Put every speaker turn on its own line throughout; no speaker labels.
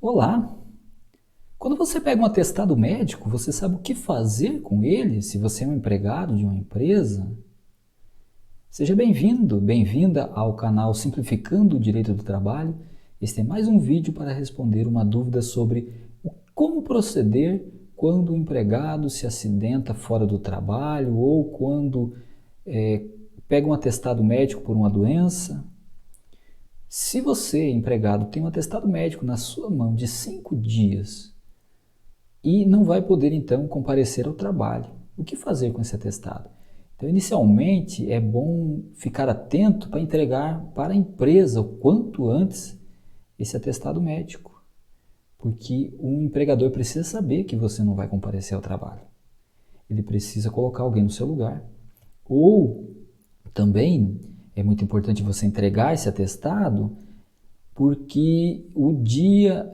Olá! Quando você pega um atestado médico, você sabe o que fazer com ele se você é um empregado de uma empresa? Seja bem-vindo, bem-vinda ao canal Simplificando o Direito do Trabalho. Este é mais um vídeo para responder uma dúvida sobre como proceder quando o empregado se acidenta fora do trabalho ou quando pega um atestado médico por uma doença. Se você, empregado, tem um atestado médico na sua mão de 5 dias e não vai poder então comparecer ao trabalho, o que fazer com esse atestado? Então, inicialmente, é bom ficar atento para entregar para a empresa o quanto antes esse atestado médico, porque um empregador precisa saber que você não vai comparecer ao trabalho. Ele precisa colocar alguém no seu lugar. Ou também é muito importante você entregar esse atestado, porque o dia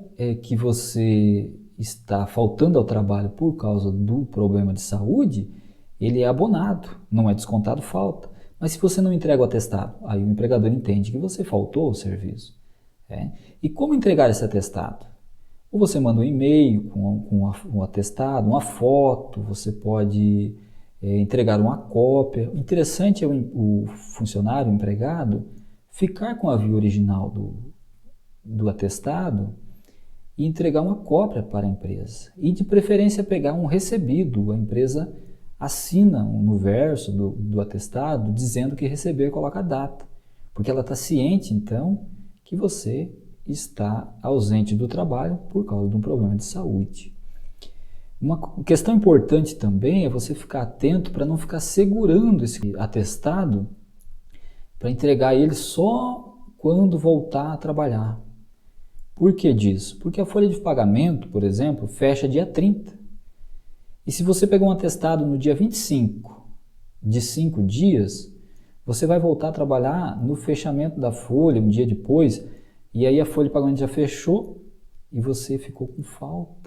que você está faltando ao trabalho por causa do problema de saúde, ele é abonado, não é descontado falta. Mas se você não entrega o atestado, aí o empregador entende que você faltou ao serviço. E como entregar esse atestado? Ou você manda um e-mail com um atestado, uma foto, você pode entregar uma cópia. O interessante é o funcionário, o empregado, ficar com a via original do atestado e entregar uma cópia para a empresa. E de preferência pegar um recebido. A empresa assina no verso do atestado dizendo que recebeu e coloca a data. Porque ela está ciente, então, que você está ausente do trabalho por causa de um problema de saúde. Uma questão importante também é você ficar atento para não ficar segurando esse atestado para entregar ele só quando voltar a trabalhar. Por que disso? Porque a folha de pagamento, por exemplo, fecha dia 30. E se você pegar um atestado no dia 25 de 5 dias, você vai voltar a trabalhar no fechamento da folha, um dia depois, e aí a folha de pagamento já fechou e você ficou com falta.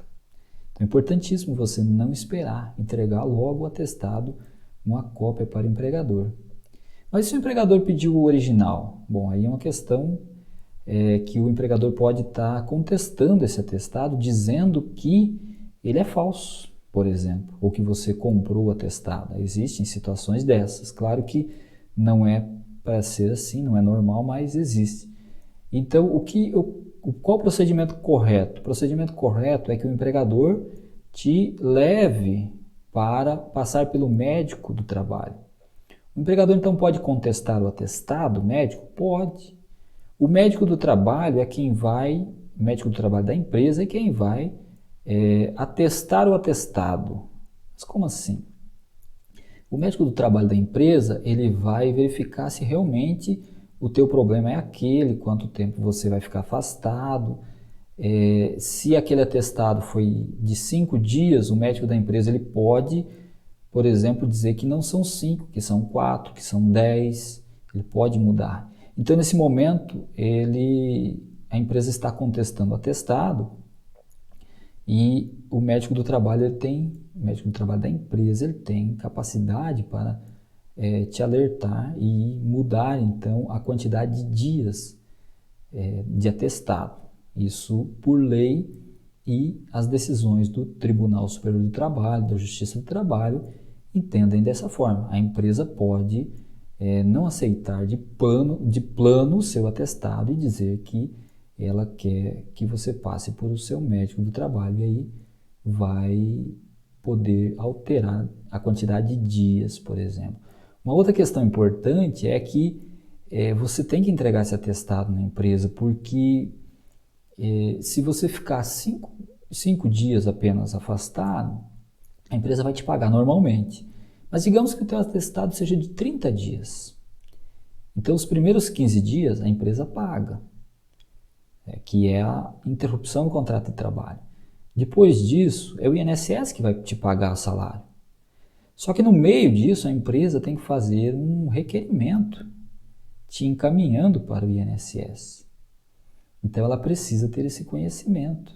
Então é importantíssimo você não esperar, entregar logo o atestado, uma cópia para o empregador. Mas se o empregador pediu o original? Bom, aí é uma questão que o empregador pode estar contestando esse atestado, dizendo que ele é falso, por exemplo, ou que você comprou o atestado. Existem situações dessas. Claro que não é para ser assim, não é normal, mas existe. Então, qual o procedimento correto? O procedimento correto é que o empregador te leve para passar pelo médico do trabalho. O empregador, então, pode contestar o atestado médico? Pode. O médico do trabalho é quem vai, o médico do trabalho da empresa é quem vai atestar o atestado. Mas como assim? O médico do trabalho da empresa, ele vai verificar se realmente o teu problema é aquele, quanto tempo você vai ficar afastado. Se aquele atestado foi de 5 dias, o médico da empresa ele pode, por exemplo, dizer que não são 5, que são 4, que são 10, ele pode mudar. Então, nesse momento, a empresa está contestando o atestado e o médico do trabalho, o médico do trabalho da empresa, ele tem capacidade para te alertar e mudar, então, a quantidade de dias de atestado. Isso por lei e as decisões do Tribunal Superior do Trabalho, da Justiça do Trabalho, entendem dessa forma. A empresa pode não aceitar de plano o seu atestado e dizer que ela quer que você passe por o seu médico do trabalho e aí vai poder alterar a quantidade de dias, por exemplo. Uma outra questão importante é que você tem que entregar esse atestado na empresa, porque se você ficar 5 dias apenas afastado, a empresa vai te pagar normalmente. Mas digamos que o teu atestado seja de 30 dias. Então, os primeiros 15 dias a empresa paga, que é a interrupção do contrato de trabalho. Depois disso, é o INSS que vai te pagar o salário. Só que no meio disso, a empresa tem que fazer um requerimento te encaminhando para o INSS. Então, ela precisa ter esse conhecimento.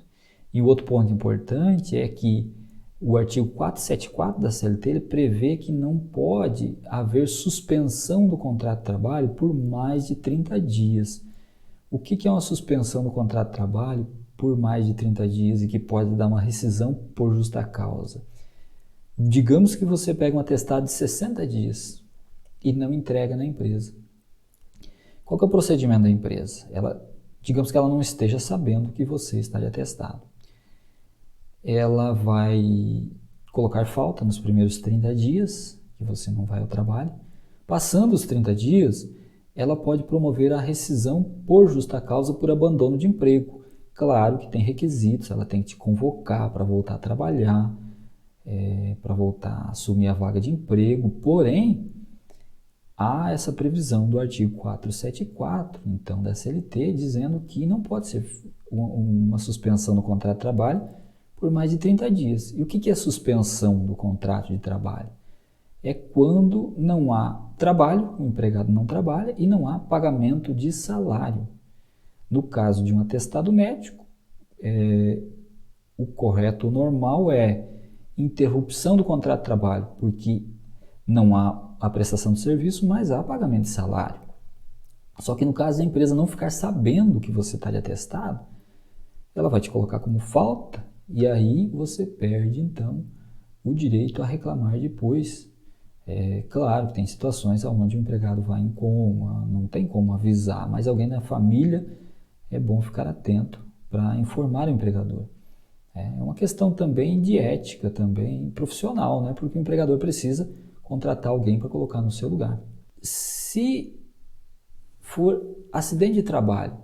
E o outro ponto importante é que o artigo 474 da CLT ele prevê que não pode haver suspensão do contrato de trabalho por mais de 30 dias. O que é uma suspensão do contrato de trabalho por mais de 30 dias e que pode dar uma rescisão por justa causa. Digamos que você pega um atestado de 60 dias e não entrega na empresa. Qual que é o procedimento da empresa? Digamos que ela não esteja sabendo que você está de atestado. Ela vai colocar falta nos primeiros 30 dias, que você não vai ao trabalho. Passando os 30 dias, ela pode promover a rescisão por justa causa por abandono de emprego. Claro que tem requisitos, ela tem que te convocar para voltar a trabalhar, para voltar a assumir a vaga de emprego, porém, há essa previsão do artigo 474, então, da CLT, dizendo que não pode ser uma suspensão do contrato de trabalho por mais de 30 dias. E o que é suspensão do contrato de trabalho? É quando não há trabalho, o empregado não trabalha e não há pagamento de salário. No caso de um atestado médico, o correto, o normal é interrupção do contrato de trabalho, porque não há a prestação de serviço, mas há pagamento de salário. Só que no caso da empresa não ficar sabendo que você está de atestado, ela vai te colocar como falta e aí você perde, então, o direito a reclamar depois. Claro que tem situações onde o empregado vai em coma, não tem como avisar, mas alguém da família é bom ficar atento para informar o empregador. É uma questão também de ética, também profissional, né? Porque o empregador precisa contratar alguém para colocar no seu lugar. Se for acidente de trabalho,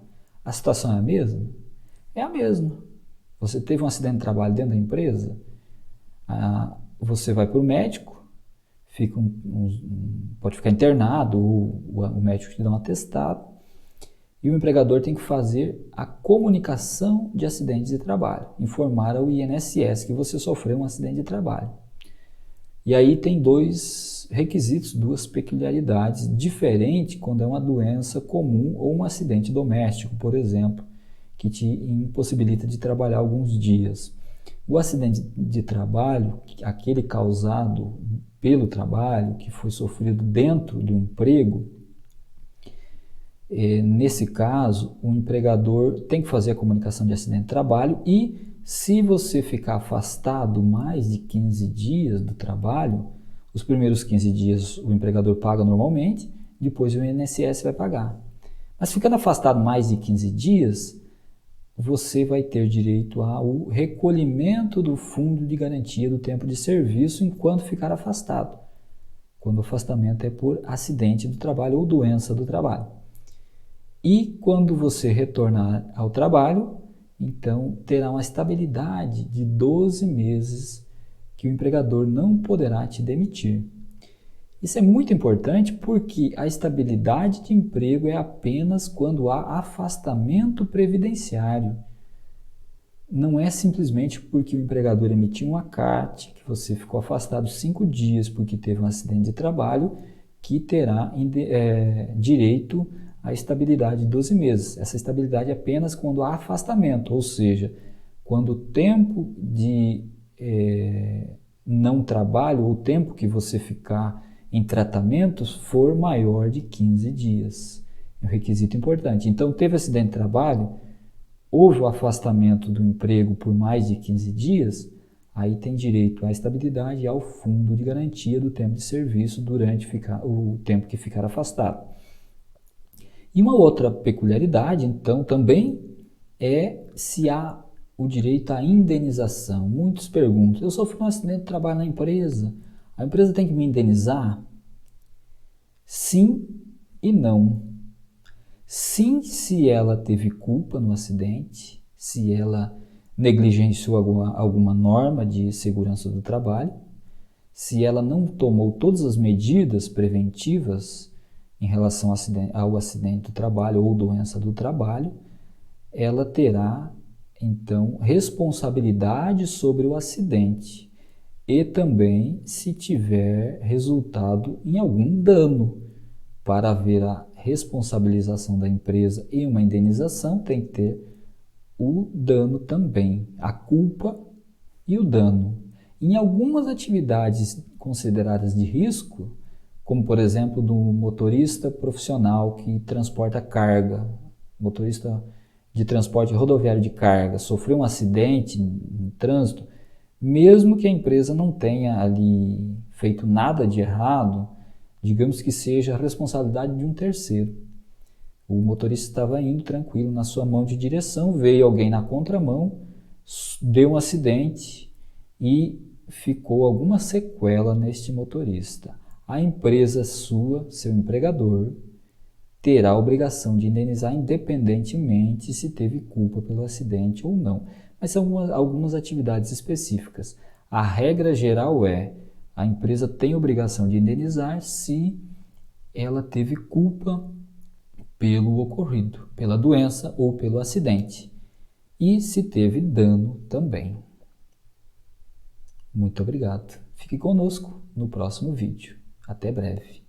a situação é a mesma? É a mesma. Você teve um acidente de trabalho dentro da empresa, você vai para o médico, pode ficar internado, ou o médico te dá um atestado, e o empregador tem que fazer a comunicação de acidentes de trabalho, informar ao INSS que você sofreu um acidente de trabalho. E aí tem dois requisitos, duas peculiaridades diferentes quando é uma doença comum ou um acidente doméstico, por exemplo, que te impossibilita de trabalhar alguns dias. O acidente de trabalho, aquele causado pelo trabalho, que foi sofrido dentro do emprego, nesse caso, o empregador tem que fazer a comunicação de acidente de trabalho e, se você ficar afastado mais de 15 dias do trabalho, os primeiros 15 dias o empregador paga normalmente, depois o INSS vai pagar. Mas ficando afastado mais de 15 dias, você vai ter direito ao recolhimento do fundo de garantia do tempo de serviço enquanto ficar afastado, quando o afastamento é por acidente do trabalho ou doença do trabalho. E quando você retornar ao trabalho, então terá uma estabilidade de 12 meses que o empregador não poderá te demitir. Isso é muito importante porque a estabilidade de emprego é apenas quando há afastamento previdenciário. Não é simplesmente porque o empregador emitiu um acate, que você ficou afastado 5 dias porque teve um acidente de trabalho, que terá direito à estabilidade de 12 meses. Essa estabilidade é apenas quando há afastamento, ou seja, quando o tempo de não trabalho, ou o tempo que você ficar em tratamentos for maior de 15 dias. É um requisito importante. Então, teve acidente de trabalho, houve o afastamento do emprego por mais de 15 dias, aí tem direito à estabilidade e ao fundo de garantia do tempo de serviço durante o tempo que ficar afastado. E uma outra peculiaridade, então, também é se há o direito à indenização. Muitos perguntam, eu sofri um acidente de trabalho na empresa, a empresa tem que me indenizar? Sim e não. Sim, se ela teve culpa no acidente, se ela negligenciou alguma norma de segurança do trabalho, se ela não tomou todas as medidas preventivas em relação ao acidente do trabalho ou doença do trabalho, ela terá, então, responsabilidade sobre o acidente e também se tiver resultado em algum dano. Para haver a responsabilização da empresa e uma indenização, tem que ter o dano também, a culpa e o dano. Em algumas atividades consideradas de risco, como por exemplo do motorista profissional que transporta carga, motorista de transporte rodoviário de carga sofreu um acidente no trânsito, mesmo que a empresa não tenha ali feito nada de errado, digamos que seja a responsabilidade de um terceiro. O motorista estava indo tranquilo na sua mão de direção, veio alguém na contramão, deu um acidente e ficou alguma sequela neste motorista. A empresa sua, seu empregador, terá a obrigação de indenizar independentemente se teve culpa pelo acidente ou não. Mas são algumas atividades específicas. A regra geral é: a empresa tem obrigação de indenizar se ela teve culpa pelo ocorrido, pela doença ou pelo acidente. E se teve dano também. Muito obrigado. Fique conosco no próximo vídeo. Até breve.